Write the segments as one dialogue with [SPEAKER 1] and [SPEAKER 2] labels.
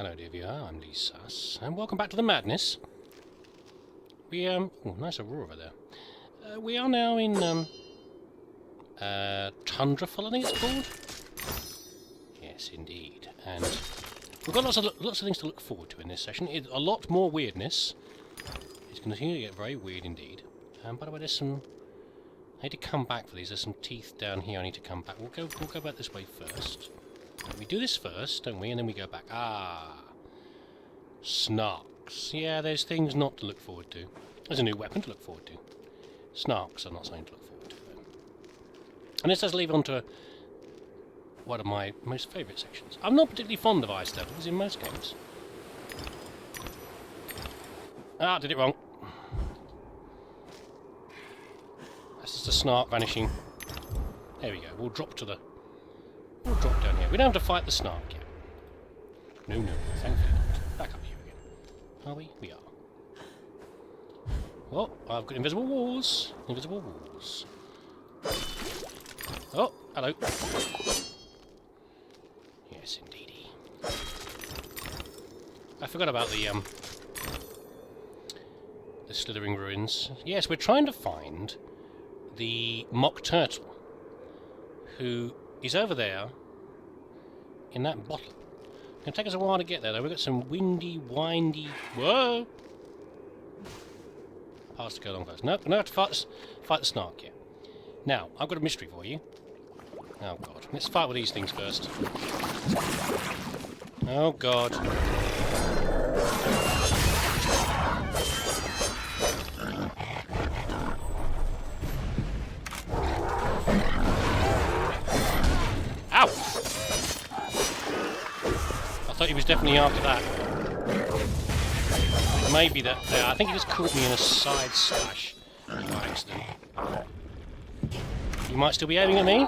[SPEAKER 1] Hello dear viewer, I'm leesusss, and welcome back to the madness. We, oh, nice aurora there. We are now in, Tundra, I think it's called? Yes, indeed. And we've got lots of things to look forward to in this session. A lot more weirdness. It's going to continue to get very weird indeed. By the way, there's some... I need to come back for these. There's some teeth down here I need to come back. We'll go back this way first. We do this first, don't we? And then we go back. Ah! Snarks. Yeah, there's things not to look forward to. There's a new weapon to look forward to. Snarks are not something to look forward to. And this does lead on to one of my most favourite sections. I'm not particularly fond of ice devils in most games. Ah, did it wrong. That's just a snark vanishing. There we go. We'll drop down here. We don't have to fight the snark yet. No, thankfully not. Back up here again. Are we? We are. Oh, I've got invisible walls. Invisible walls. Oh, hello. Yes, indeedy. I forgot about the slithering ruins. Yes, we're trying to find the mock turtle, who is over there in that bottle. It's going to take us a while to get there, though. We've got some windy... Whoa! Pass to go along first. No, I have to fight the snark yet. Now, I've got a mystery for you. Oh, God. Let's fight with these things first. Oh, God. Ow! I thought he was definitely after that. It may be that... I think he just caught me in a side slash by accident. You might still be aiming at me?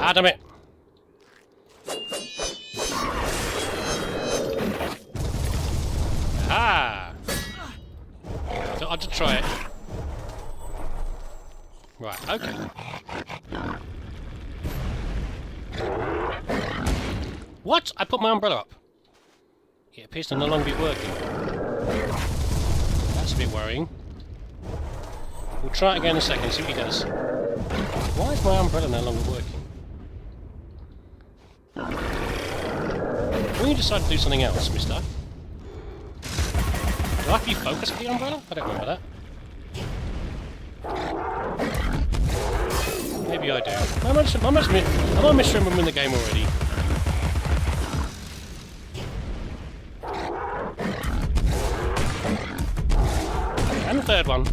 [SPEAKER 1] Ah, damn it! Ah! I'll just try it. Right, okay. What? I put my umbrella up. It appears to no longer be working. That's a bit worrying. We'll try it again in a second, see what he does. Why is my umbrella no longer working? When you decide to do something else, mister? Do I have to be focused with the umbrella? I don't remember that. Maybe I do. I might misremembering the game already. And the third one.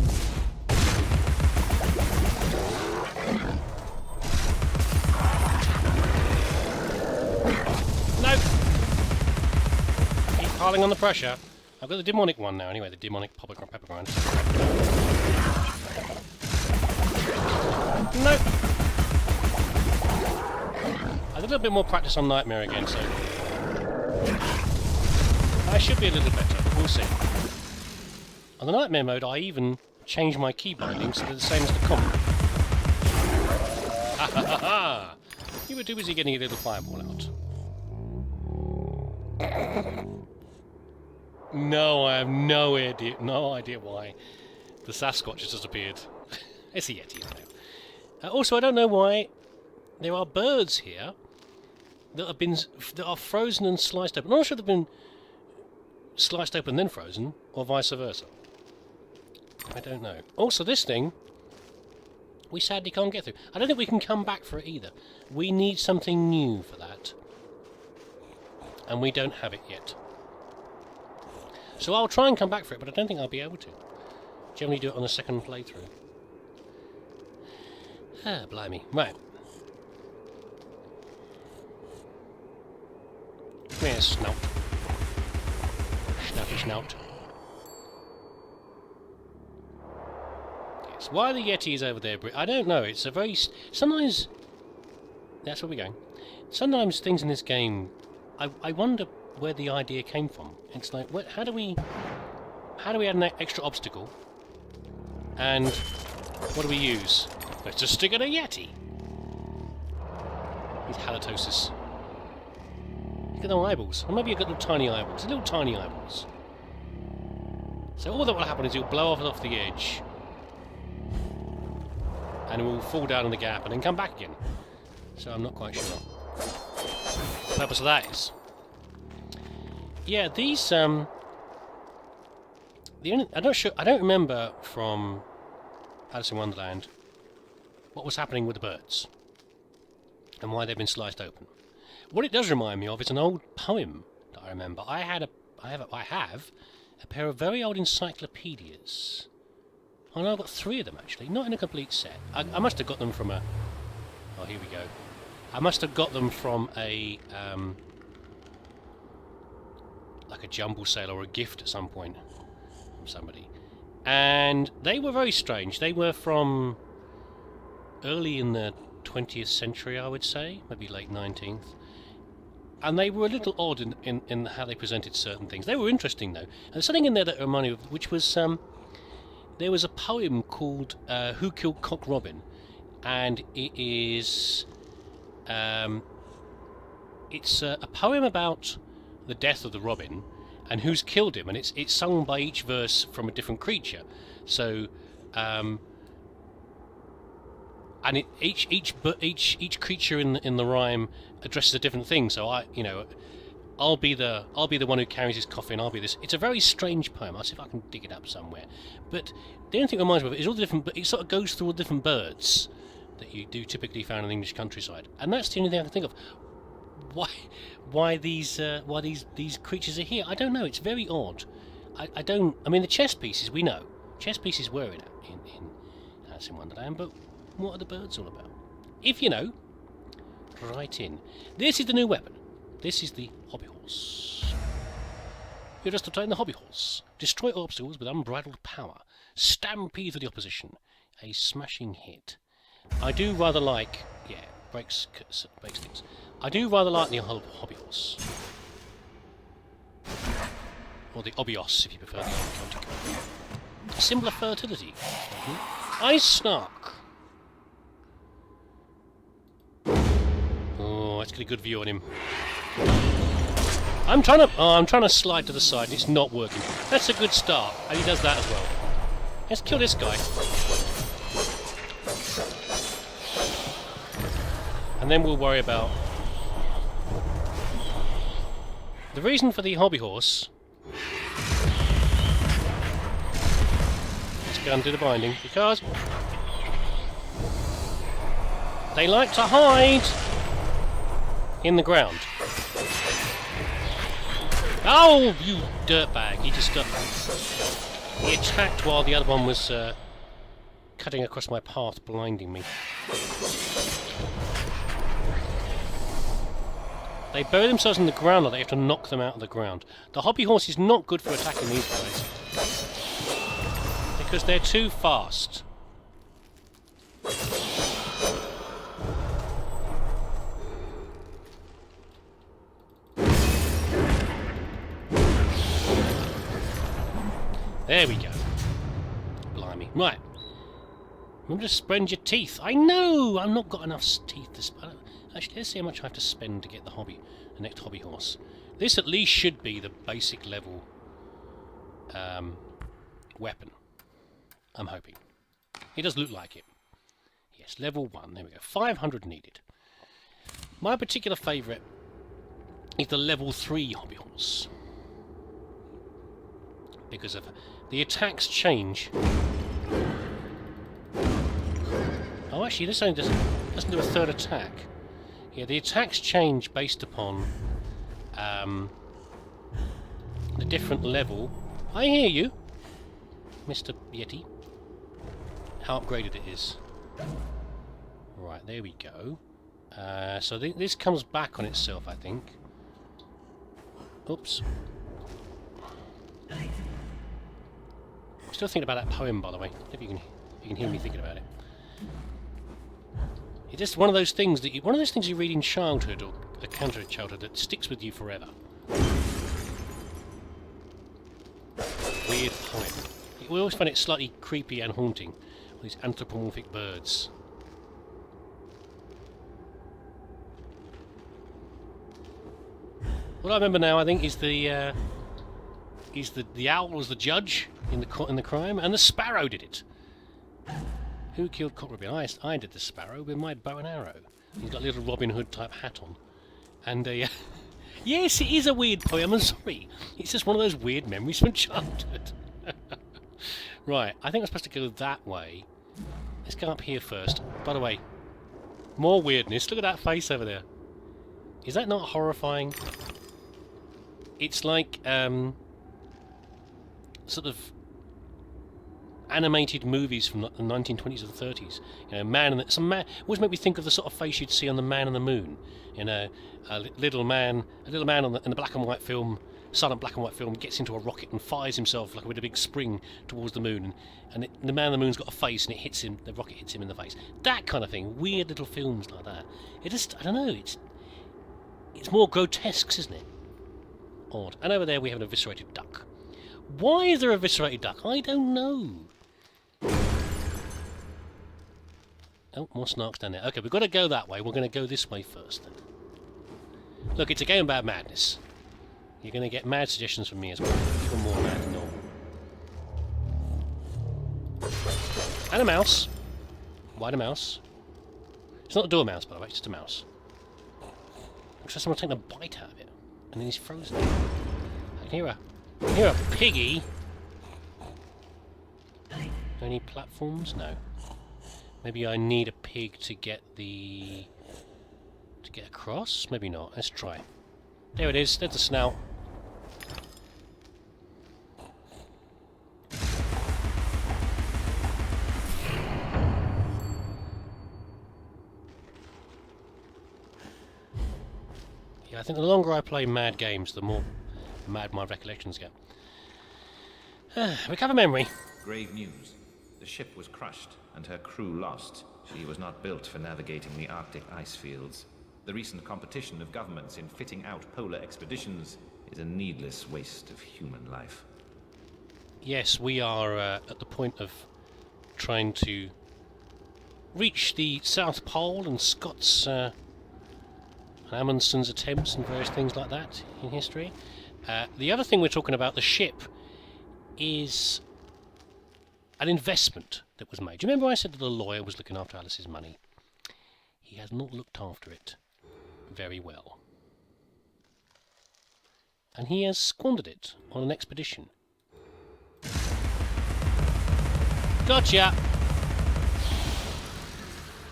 [SPEAKER 1] No! Keep piling on the pressure. I've got the demonic one now, anyway, the demonic pepper grind. Nope. I did a little bit more practice on Nightmare again, so I should be a little better, but we'll see. On the Nightmare mode, I even changed my key bindings so they're the same as the comp. Ha ha ha ha! You were too busy getting a little fireball out. No, I have no idea why the Sasquatch has just appeared. It's a Yeti, I know. Also, I don't know why there are birds here that are frozen and sliced open. I'm not sure they've been sliced open and then frozen, or vice versa. I don't know. Also, this thing, we sadly can't get through. I don't think we can come back for it either. We need something new for that. And we don't have it yet. So I'll try and come back for it, but I don't think I'll be able to. Generally do it on a second playthrough. Ah, blimey. Right. Come here, snout. Snappy snout. Yes, why the Yeti is over there, I don't know. It's a very... Sometimes... That's where we're going. Sometimes things in this game... I wonder where the idea came from. It's like, how do we add an extra obstacle? And what do we use? Let's just stick at a Yeti. With halitosis. at no eyeballs. Or maybe you've got little tiny eyeballs. Little tiny eyeballs. So all that will happen is it'll blow off the edge. And it will fall down in the gap and then come back again. So I'm not quite sure what the purpose of that is. Yeah, these I'm not sure. I don't remember from Alice in Wonderland what was happening with the birds and why they've been sliced open. What it does remind me of is an old poem that I remember. I have a pair of very old encyclopedias. Oh no, I've got 3 of them actually, not in a complete set. I must have got them from a... Oh, here we go. I must have got them from a... like a jumble sale or a gift at some point from somebody. And they were very strange. They were from early in the 20th century, I would say, maybe late 19th. And they were a little odd in how they presented certain things. They were interesting though. And there's something in there that reminded me of, which was... there was a poem called Who Killed Cock Robin? And it is... it's a poem about the death of the robin and who's killed him, and it's sung by each verse from a different creature. So, and each creature in the rhyme addresses a different thing. So I'll be the one who carries his coffin. I'll be this. It's a very strange poem. I'll see if I can dig it up somewhere. But the only thing it reminds me of is all the different. But it sort of goes through all the different birds that you do typically found in the English countryside, and that's the only thing I can think of. Why these creatures are here? I don't know. It's very odd. I don't. I mean, the chess pieces we know. Chess pieces were in Alice in Wonderland, but what are the birds all about? If you know, write in. This is the new weapon. This is the hobby horse. You're just obtaining the hobby horse. Destroy obstacles with unbridled power. Stampede for the opposition. A smashing hit. I do rather like... Yeah, breaks things. I do rather like the hobby horse. Or the obios, if you prefer the counter. Symbol of fertility. Ice Snark. Oh, let's get a good view on him. I'm trying to slide to the side and it's not working. That's a good start, and he does that as well. Let's kill this guy. And then we'll worry about... The reason for the hobby horse... Let's go and do the binding, because... they like to hide in the ground. Oh, you dirtbag! He just he attacked while the other one was cutting across my path, blinding me. They bury themselves in the ground, or they have to knock them out of the ground. The hobby horse is not good for attacking these guys because they're too fast. There we go. Blimey. Right. Remember to spend your teeth. I know! I've not got enough teeth to spend. Actually, let's see how much I have to spend to get the next hobby horse. This at least should be the basic level weapon. I'm hoping. It does look like it. Yes, level 1. There we go. 500 needed. My particular favourite is the level 3 hobby horse. Because of the attacks change. Oh, actually, this only doesn't do a third attack. Yeah, the attacks change based upon the different level. I hear you, Mr. Yeti. How upgraded it is. Right, there we go. So this comes back on itself, I think. Oops. I'm still thinking about that poem, by the way. If you can hear me thinking about it. It's just one of those things that you read in childhood or a counter in childhood that sticks with you forever. Weird poem. We always find it slightly creepy and haunting. These anthropomorphic birds. What I remember now, I think, is the owl was the judge in the crime, and the sparrow did it. Who killed Cock Robin? I did the sparrow with my bow and arrow. He's got a little Robin Hood type hat on, and yes, it is a weird poem. I'm sorry, it's just one of those weird memories from childhood. Right, I think I'm supposed to go that way. Let's go up here first. By the way, more weirdness. Look at that face over there. Is that not horrifying? It's like sort of animated movies from the 1920s or the 30s. You know, always make me think of the sort of face you'd see on the Man on the Moon. You know, a little man in the black and white film, silent black and white film, gets into a rocket and fires himself like with a big spring towards the moon, and the Man on the Moon's got a face and it hits him. The rocket hits him in the face. That kind of thing. Weird little films like that. It just, I don't know. It's more grotesque, isn't it? Odd. And over there we have an eviscerated duck. Why is there a eviscerated duck? I don't know. Oh, more snarks down there. Okay, we've got to go that way. We're going to go this way first then. Look, it's a game about madness. You're going to get mad suggestions from me as well. Even more mad than normal. And a mouse. Why a mouse? It's not a dormouse, by the way. It's just a mouse. Looks like someone's taking a bite out of it. And then he's frozen. I can hear a piggy. Any platforms? No. Maybe I need a pig to get across? Maybe not. Let's try. There it is. There's the snout. Yeah, I think the longer I play mad games, the more mad my recollections get. Recover memory.
[SPEAKER 2] Grave news. The ship was crushed and her crew lost. She was not built for navigating the Arctic ice fields. The recent competition of governments in fitting out polar expeditions is a needless waste of human life.
[SPEAKER 1] Yes, we are at the point of trying to reach the South Pole, and Scott's and Amundsen's attempts and various things like that in history. The other thing we're talking about, the ship, is an investment that was made. Do you remember I said that the lawyer was looking after Alice's money? He has not looked after it very well. And he has squandered it on an expedition. Gotcha!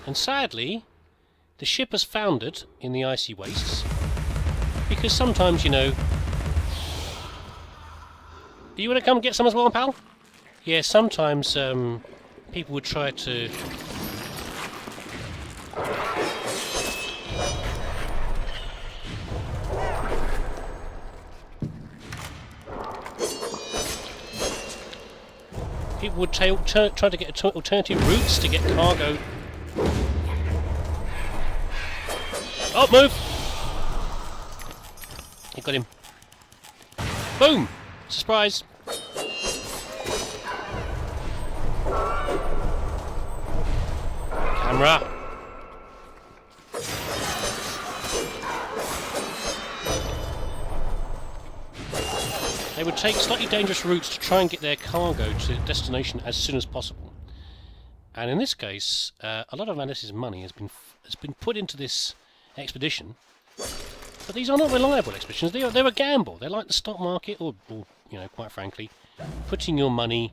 [SPEAKER 1] And sadly, the ship has foundered in the icy wastes, because sometimes, you know... You want to come get some as well, pal? Yeah, sometimes people would try to... People would try to get alternative routes to get cargo. Oh, move! You got him. Boom! Surprise! Camera! They would take slightly dangerous routes to try and get their cargo to the destination as soon as possible. And in this case, a lot of Alice's money has been put into this expedition. But these are not reliable expeditions. They're a gamble. They're like the stock market, or you know, quite frankly, putting your money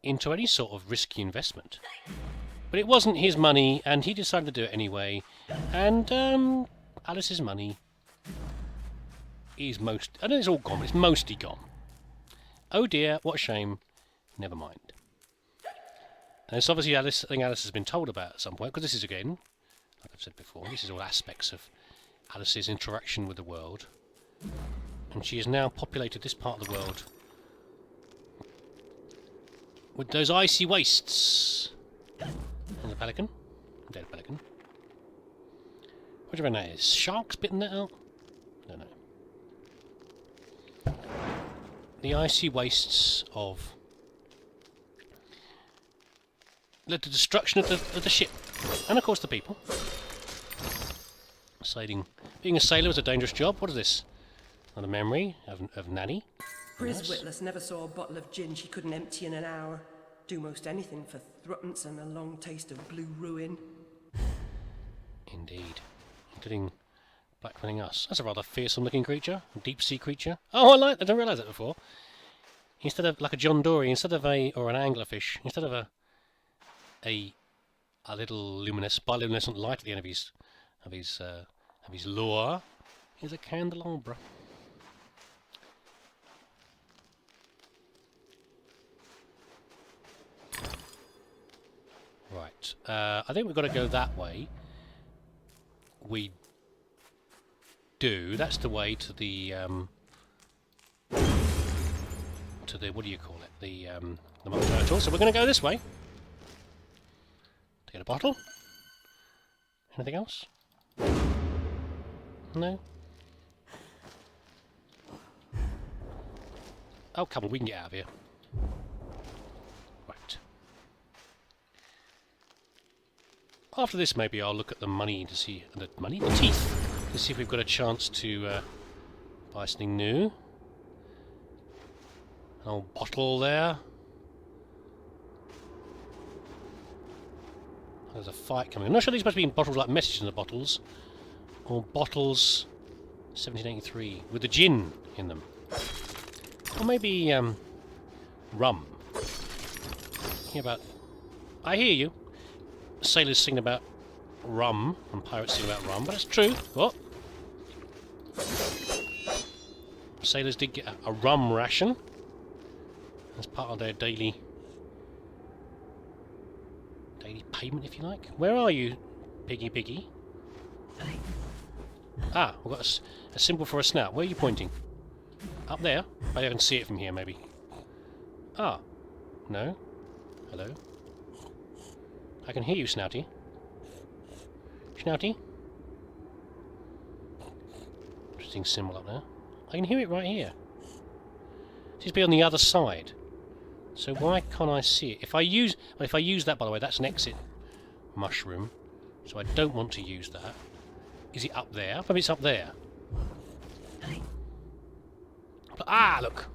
[SPEAKER 1] into any sort of risky investment. But it wasn't his money, and he decided to do it anyway. And Alice's money is I don't think it's all gone, but it's mostly gone. Oh dear, what a shame. Never mind. And it's obviously a thing Alice has been told about at some point, because this is, again, like I've said before, this is all aspects of Alice's interaction with the world. And she has now populated this part of the world with those icy wastes. And the pelican. Dead pelican. What do you reckon that is? Sharks bitten that out? I don't know. The icy wastes of... led to destruction of the ship. And of course the people. Sailing. Being a sailor is a dangerous job. What is this? Another memory of Nanny.
[SPEAKER 3] Pris
[SPEAKER 1] Nice.
[SPEAKER 3] Witless never saw a bottle of gin she couldn't empty in an hour. Do most anything for thruppence and a long taste of blue ruin.
[SPEAKER 1] Indeed. Including blackmailing us. That's a rather fearsome looking creature. A deep sea creature. Oh, I didn't realise that before. Instead of, like a John Dory, instead of or an anglerfish, instead of a little bioluminescent light at the end of his lure, is a candelabra. Right. I think we've got to go that way. We do. That's the way to the what do you call it? The mother turtle. So we're going to go this way. To get a bottle. Anything else? No. Oh, come on, we can get out of here. Right. After this, maybe I'll look at the money to see the teeth, to see if we've got a chance to buy something new. An old bottle there. There's a fight coming. I'm not sure these must be in bottles like messages in the bottles, or bottles 1783 with the gin in them, or maybe rum. I hear you. Sailors sing about rum and pirates sing about rum, but it's true. What? Sailors did get a rum ration as part of their daily payment, if you like. Where are you, Piggy? Ah, we've got a symbol for a snout. Where are you pointing? Up there? I can see it from here, maybe. Ah. No? Hello? I can hear you, Snouty. Snouty? Interesting symbol up there. I can hear it right here. It seems to be on the other side. So why can't I see it? If I use that, by the way, that's an exit mushroom. So I don't want to use that. Is it up there? Maybe it's up there. Ah, look!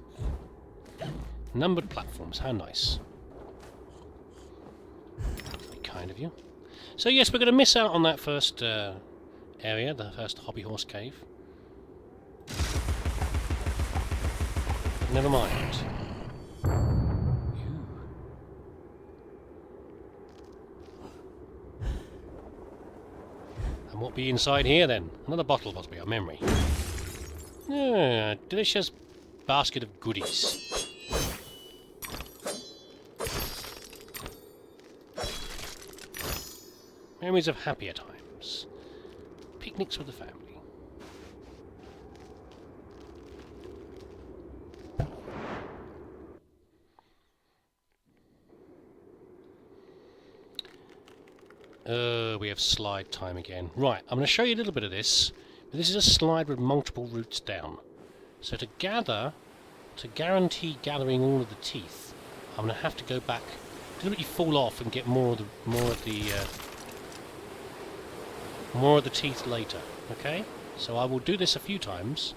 [SPEAKER 1] Numbered platforms, how nice. Very kind of you. So yes, we're going to miss out on that first area, the first Hobby Horse Cave. But never mind. And what be inside here then? Another bottle, possibly, a memory. Yeah, delicious basket of goodies. Memories of happier times. Picnics with the family. We have slide time again. Right, I'm going to show you a little bit of this. This is a slide with multiple routes down. So to guarantee gathering all of the teeth, I'm going to have to go back, deliberately fall off and get more of the teeth later. Okay? So I will do this a few times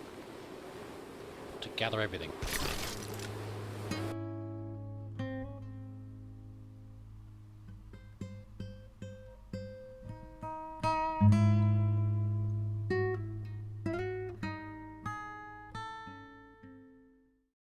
[SPEAKER 1] to gather everything.